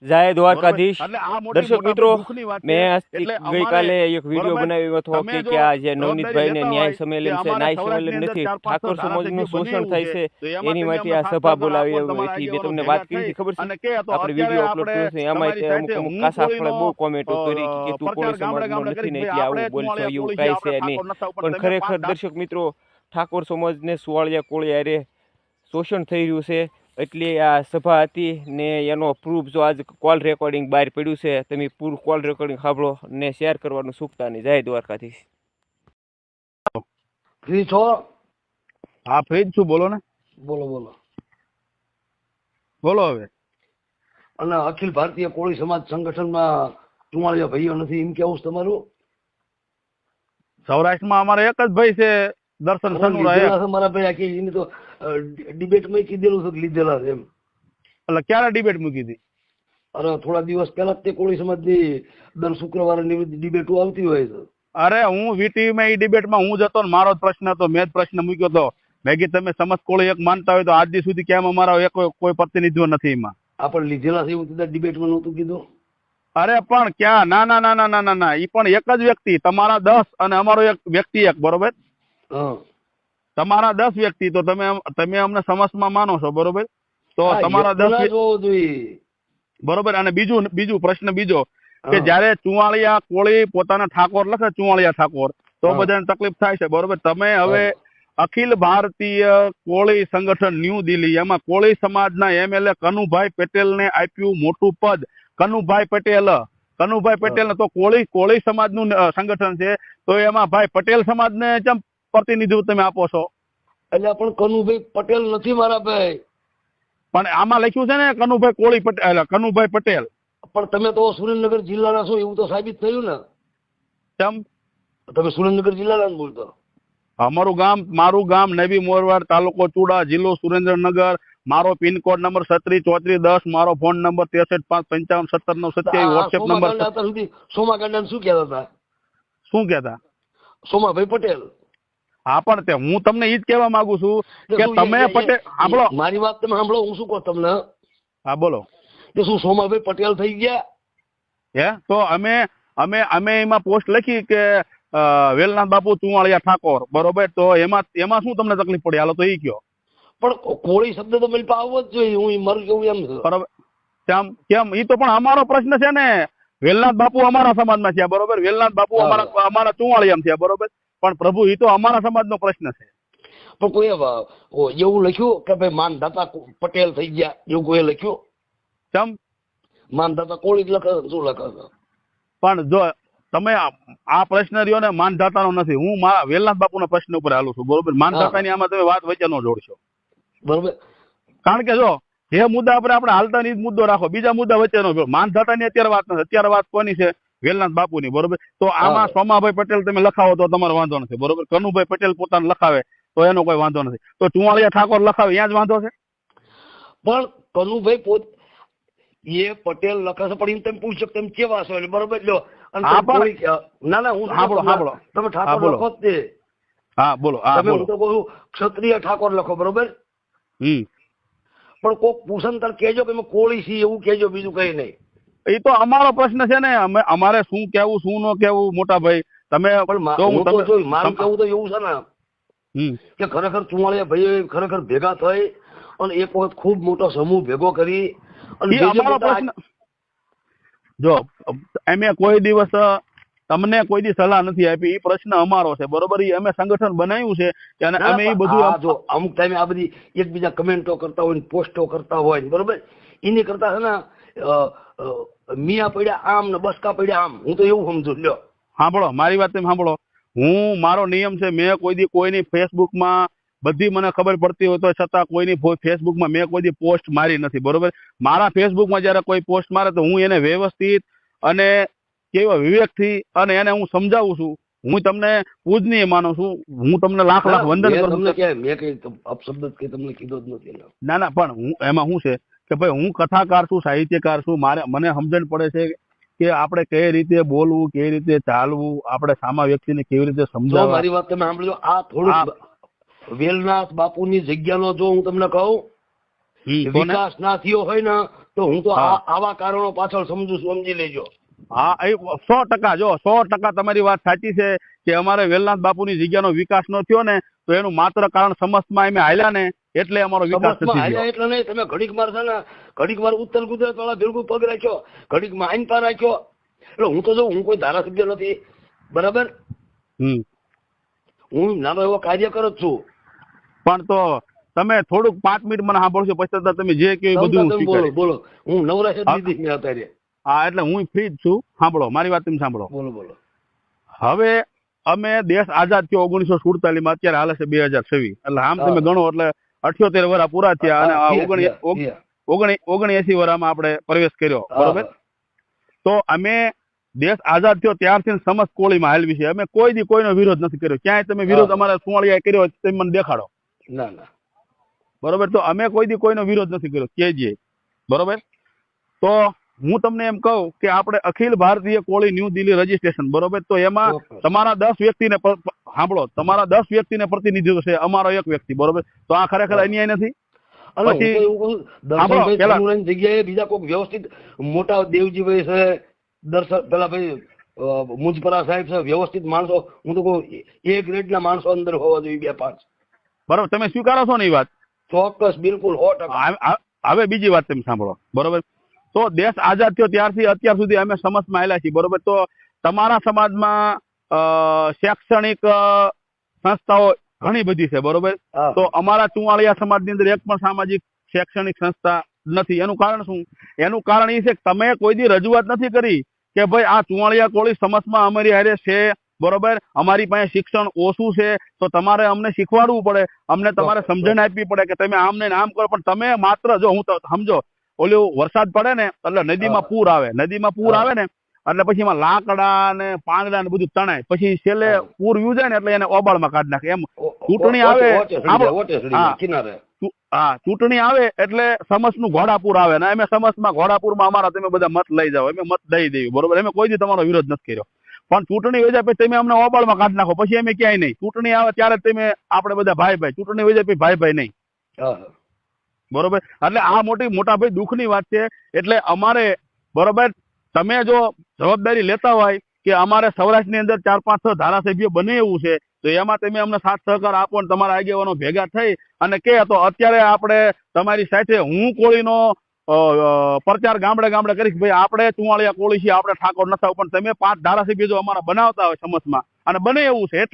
જય દ્વારકાધીશ એટલે આ મોટી દર્શક મોટા મિત્રો દુઃખની વાત છે. મેં એટલે ગઈકાલે એક વિડીયો બરોબર, બનાવ્યો હતો તમે કે જો આ જે જવાબદારી નવનીતભાઈ ને લેતા ન્યાય હોય સંમેલન કે છે અમારા ન્યાય સૌરાષ્ટ્રની સંમેલન અંદર નથી 4-5 ઠાકોર સમાજનું ધારાસભ્યો શોષણ બની થાય એવું છે તો એમાં એની તમે માટે અમને આ ખાસ સભા ખબર બોલાવી આપો, તમારા હતી મેં આગેવાનો તમને ભેગા વાત કરી થઈ હતી ખબર છે અને કે તો આપણે અત્યારે વિડીયો અપલોડ આપણે કર્યો છે એમાં તમારી અમુક સાથે અમુક હું કાસા ફળે કોળીનો બહુ કોમેન્ટો કરી કે તું કોળી પ્રચાર ગામડે સમાજનો ગામડે નથી કરીશ ને ભાઈ એટલે આવું આપણે બોલશો ચુવાળિયા એવું કોળી કાંઈ આપણે છે નહીં ઠાકોર નથા પણ પણ તમે ખરેખર દર્શક મિત્રો ઠાકોર સમાજને સુવાળિયા કોળી અરે શોષણ થઈ રહ્યું છે એટલે આ સભા હતી ને એનો પ્રૂફ જો આજ કોલ રેકોર્ડિંગ બહાર પડ્યું છે તમે પૂરું કોલ રેકોર્ડિંગ સાંભળો ને શેર કરવાનું ચૂકતા નહીં. જય દ્વારકાધીશ. ફ્રી છો? હા ફ્રી જ છું, બોલો ને. બોલો બોલો. બોલો હવે. અને અખિલ ભારતીય કોળી સમાજ સંગઠનમાં ચુમાળિયા ભાઈઓ નથી એમ કેવું છે તમારું? સૌરાષ્ટ્રમાં અમારે એક જ ભાઈ છે, દર્શન સનુરા. લીધેલા છે મારા ભાઈ, આખી એની તો ડિબેટમાં કીધેલું છે કે લીધેલા છે એમ. એટલે ક્યારે ડિબેટ મૂકી હતી? અરે થોડા દિવસ પહેલા જ તે કોળી સમાજની દર શુક્રવારે ડિબેટો આવતી હોય છે. અરે હું વીટીવીમાં એ ડિબેટમાં હું જતો ને મારો જ પ્રશ્ન હતો, મેં જ પ્રશ્ન મૂક્યો હતો. મેં કીધું તમે સમજ કોળી એક માનતા હોય તો આજ દી સુધી કેમ અમારા એક કોઈ પ્રતિનિધિત્વ નથી એમાં? આપણે લીધેલા છે એવું તો ડિબેટમાં નહોતું કીધું. અરે પણ ક્યાં? ના ના ના ના ના ના ના, એ પણ એક જ વ્યક્તિ, તમારા 10 અને અમારો એક વ્યક્તિ એક, બરોબર? હા, તમારા 10 વ્યક્તિ તો તમે અમને સમજમાં માનો છો, બરોબર? તો તમારા 10 જોવો જોઈએ, બરોબર. અને બીજું પ્રશ્ન બીજો કે જયારે ચુવાળિયા કોળી પોતાના ઠાકોર લખે ચુવાળિયા ઠાકોર તો બધાને તકલીફ થાય છે, બરોબર? તમે હવે અખિલ ભારતીય કોળી સંગઠન ન્યૂ દિલ્હી એમાં કોળી સમાજના એમએલએ કનુભાઈ પટેલને આપ્યું મોટું પદ. કનુભાઈ પટેલ ને તો કોળી સમાજનું સંગઠન છે તો એમાં ભાઈ પટેલ સમાજને કેમ પ્રતિનિધિત્વ તમે આપો છો? એટલે પણ કનુભાઈ પટેલ નથી મારા ભાઈ. પણ આમાં લખ્યું છે ને કનુભાઈ પટેલ. પણ તમે તો સુરેન્દ્રનગર જિલ્લાના છો એવું તો સાબિત થયું ને. કેમ તમે સુરેન્દ્રનગર જિલ્લાના જ બોલતો? મારું ગામ નવી મોરવાડ, તાલુકો ચુડા, જિલ્લો સુરેન્દ્રનગર, મારો પિનકોડ નંબર 363410, મારો ફોન નંબર 6355579727, વોટ્સએપ નંબર. સોમા ગાંડા શું કહેતા હતા? શું કહેતા? સોમાભાઈ પટેલ. હા પણ તે હું તમને ઈ જ કહેવા માંગુ છું કે તમે પટેલ સાંભળો, મારી વાત તમે સાંભળો, હું શું કહું તમને. હા બોલો. કે શું સોમાભાઈ પટેલ થઈ ગયા? હે તો અમે એમાં પોસ્ટ લખી કે વેલનાથ બાપુ ચુવાળિયા ઠાકોર, બરોબર? તો એમાં શું તમને તકલીફ પડી? હાલો તો ઈ કયો. પણ કોળી શબ્દ તો મેં આવવો જ જોઈએ, હું મારું કેવું એમ છે. બરોબર. કેમ ઈ તો પણ અમારો પ્રશ્ન છે ને. વેલનાથ બાપુ અમારા સમાજમાં છે, બરોબર? વેલનાથ બાપુ અમારા ચુવાળિયામાં છે, બરોબર? પણ પ્રભુ ઈ તો અમારા સમાજનો પ્રશ્ન છે. પણ કોઈ એવું લખ્યું કે ભાઈ માનદાતા પટેલ થઈ ગયા એવું કોઈ લખ્યું? કેમ માનદાતા કોળી લખે શું લખે? પણ જો તમે આ પ્રશ્ન રહ્યો ને માનધાતાનો નથી, હું મારા વેલનાથ બાપુના પ્રશ્ન ઉપર હાલું છું, બરોબર? માનધાતાની આમાં તમે વાત વચ્ચે ન જોડશો, બરોબર? કારણ કે જો જે મુદ્દા પર આપણે હાલતા ની મુદ્દો રાખો, બીજા મુદ્દા વચ્ચે નો. માનધાતાની અત્યારે વાત નથી, અત્યારે વાત કોની છે? વેલનાથ બાપુની, બરોબર? તો આમાં સોમાભાઈ પટેલ તમે લખાવો તો તમારો વાંધો નથી, બરોબર? કનુભાઈ પટેલ પોતાને લખાવે તો એનો કોઈ વાંધો નથી. તો ચુવાળિયા ઠાકોર લખાવે ત્યાં જ વાંધો છે. પણ કનુભાઈ એ પટેલ લખે છે, પણ એમ તમે પૂછો તમે કેવા છો, બરોબર? ના ના, હું સાંભળો તમે ઠાકોર લખો જ તે. હા બોલો. તમે હું તો કહું ક્ષત્રિય ઠાકોર લખો, બરોબર? પણ કોક પૂછન કેજો કે કોળી છે એવું કેજો, બીજું કઈ નહીં. એ તો અમારો પ્રશ્ન છે ને, અમારે શું કેવું શું ન કેવું, મોટા ભાઈ. તમે મારું કેવું તો એવું છે ને કે ખરેખર ચુવાળિયા ભાઈ ખરેખર ભેગા થઈ અને એક વખત ખૂબ મોટો સમૂહ ભેગો કરી અને અમારો પ્રશ્ન જો અમે કોઈ દિવસ તમને કોઈ દી સલાહ નથી આપી, એ પ્રશ્ન અમારો છે, બરોબર? અમે સંગઠન બનાવ્યું છે અને અમે એ બધું જો અમુક ટાઈમે આ બધી એકબીજા કમેન્ટો કરતા હોય, પોસ્ટો કરતા હોય, બરોબર? એની કરતા છે ને મિયા પડ્યા આમ ને બસકા પડ્યા આમ, હું તો એવું સમજુ. લ્યો સાંભળો મારી વાત, તમે સાંભળો. મારો નિયમ છે, મેં કોઈ દી કોઈની ફેસબુકમાં બધી મને ખબર પડતી હોય તો છતાં કોઈની ફેસબુકમાં મેં કોઈ દી પોસ્ટ મારી નથી, બરોબર? મારા ફેસબુકમાં જયારે કોઈ પોસ્ટ મારે તો હું એને વ્યવસ્થિત અને કેવા વિવેકથી અને એને હું સમજાવું છું. હું તમને પૂજનીય માનું છું, હું તમને લાખ વંદન કરું છું. મેં કઈ અપશબ્દ કે તમને કીધો જ નથી. ના પણ હું એમાં શું છે કે ભાઈ હું કથાકાર છું, સાહિત્યકાર છું. મને સમજણ પડે છે કે આપણે કઈ રીતે બોલવું, કેવી રીતે ચાલવું, આપણે સામા વ્યક્તિને કેવી રીતે સમજાવવા. મારી વાત તમે સાંભળજો. આ થોડુંક વેલનાથ બાપુની જગ્યાનો જો હું તમને કહું, વિકાસ ના થયો હોય ને તો હું તો હા. આવા કારણો પાછળ સમજુ છું, સમજી લેજો. હા એ 100% જો 100% તમારી વાત સાચી છે કે અમારે વેલનાથ બાપુની જગ્યાનો વિકાસ ન થયો ને તો એનું માત્ર કારણ સમસ્તમાં અમે હાલ્યા ને એટલે અમારો વિકાસ સમજમાં નથી હાલ્યા થયો. એટલે નહીં, તમે ઘડીક માર છે ને ઘડીક માર ઉત્તર ગુજરાત વાળા ભેગું પગ રાખ્યો, ઘડીક માં આઈનપા રાખ્યો. એટલે હું તો જો હું કોઈ ધારાસભ્ય નથી, બરાબર, હું નાનો એવો કાર્યકર જ છું. પણ તો તમે થોડુંક 5 મિનિટ મને સાંભળશો પછી તો તમે જે કહ્યું એ બધું હું તમે બોલો સ્વીકારીશ. બોલો, હું નવરાશ જ હા. લીધી મેં અત્યારે. હા એટલે હું ફ્રી જ છું, સાંભળો મારી વાત તમે સાંભળો. બોલો બોલો. હવે અમે દેશ આઝાદ થયો 1947 માં, અત્યારે હાલે છે 2026, એટલે આમ હા. તમે ગણો એટલે 78 વર્ષ પૂરા થયા અને આ હા, થયા. 79 વર્ષમાં આપણે પ્રવેશ કર્યો, હા, બરોબર. તો અમે દેશ આઝાદ થયો ત્યારથી સમસ્ત કોળીમાં હાલવી છે. અમે કોઈ દી કોઈનો વિરોધ નથી કર્યો. ક્યાંય તમે વિરોધ હા. અમારા સુવાળિયાએ કર્યો હોય તો તમે મને દેખાડો, ના ના. બરોબર. તો અમે કોઈ દી કોઈનો વિરોધ નથી કર્યો કેજીએ, બરોબર. તો હું તમને એમ કહું કે આપણે અખિલ ભારતીય કોળી ન્યૂ દિલ્હી રજીસ્ટ્રેશન, બરોબર, તો એમાં ચોક્કસ. તમારા 10 વ્યક્તિને સાંભળો, તમારા 10 વ્યક્તિને પ્રતિનિધિત્વ છે, અમારો 1 વ્યક્તિ, બરોબર. તો આ ખરેખર હા. અન્યાય નથી? અને હું તો પછી એવું કહું, સાંભળો, દર્શનભાઈ પેલા- સનુરાની જગ્યાએ બીજા કોઈ વ્યવસ્થિત મોટા દેવજીભાઈ છે, પેલા ભાઈ મુજપરા સાહેબ છે, વ્યવસ્થિત માણસો, હું તો કહું એ ગ્રેડના માણસો અંદર હોવા જોઈએ, 2-5. બરોબર, તમે સ્વીકારો છો ને એ વાત? ચોક્કસ, બિલકુલ 100%. હવે બીજી વાત તમે સાંભળો, બરોબર. તો દેશ આઝાદ થયો ત્યારથી અત્યાર સુધી અમે સમાજમાં આવેલા છીએ, બરોબર. તો તમારા સમાજમાં શૈક્ષણિક સંસ્થાઓ ઘણી બધી છે, બરોબર. હા. તો અમારા ચુવાળિયા સમાજની અંદર એક પણ સામાજિક શૈક્ષણિક સંસ્થા નથી. એનું કારણ શું? એનું કારણ એ છે કે તમે કોઈ દી રજૂઆત નથી કરી કે ભાઈ આ ચુવાળિયા કોળી સમાજમાં અમારી હારે છે, બરોબર, અમારી પાસે શિક્ષણ ઓછું છે તો તમારે અમને શીખવાડવું પડે, અમને તમારે સમજણ આપવી પડે કે તમે આમ ને આમ કરો. પણ તમે માત્ર જો હું તો સમજો ઓલું વરસાદ પડે ને એટલે નદીમાં હા. પૂર આવે, નદીમાં પૂર હા. આવે ને એટલે પછી એમાં લાકડા ને પાંદડા ને બધું તણાય, પછી છેલ્લે હા. પૂર વ્યુ જાય ને એટલે એને ઓબાળમાં કાઢી નાખે. એમ ઓ- ચૂંટણી ઓ- આવે, ઓચે સડી જાય, ઓચે સડી જાય, હા, કિનારે. હા, ચૂંટણી આવે એટલે સમસનું ઘોડાપુર આવે ને અમે સમસમાં ઘોડાપુરમાં અમારા તમે બધા મત લઈ જાઓ, અમે મત દઈ દેવી, બરોબર. અમે કોઈ દી તમારો વિરોધ નથી કર્યો. પણ ચૂંટણી વહી જાય પછી તમે અમને ઓબાળમાં કાઢી નાખો, પછી અમે ક્યાંય નહીં. ચૂંટણી આવે ત્યારે તમે આપણે બધા ભાઈ ભાઈ, ચૂંટણી વહી જાય પછી ભાઈ ભાઈ નહીં, હા. બરોબર. એટલે આ મોટા ભાઈ દુઃખની વાત છે. એટલે અમારે, બરોબર, તમે જો જવાબદારી લેતા હોય કે અમારે સૌરાષ્ટ્રની અંદર 4-5-6 ધારાસભ્યો બને એવું છે તો એમાં તમે અમને સાથ સહકાર આપો ને તમારા આગેવાનો ભેગા થઈ અને કે તો અત્યારે આપણે તમારી સાથે હું કોળીનો પ્રચાર ગામડે ગામડે કરીશ, ભાઈ આપણે ચુવાળિયા કોળી છીએ, આપણે ઠાકોર નથી, પણ તમે 5 ધારાસભ્યો જો અમારા બનાવતા હોય સમાજમાં અને બને એવું છે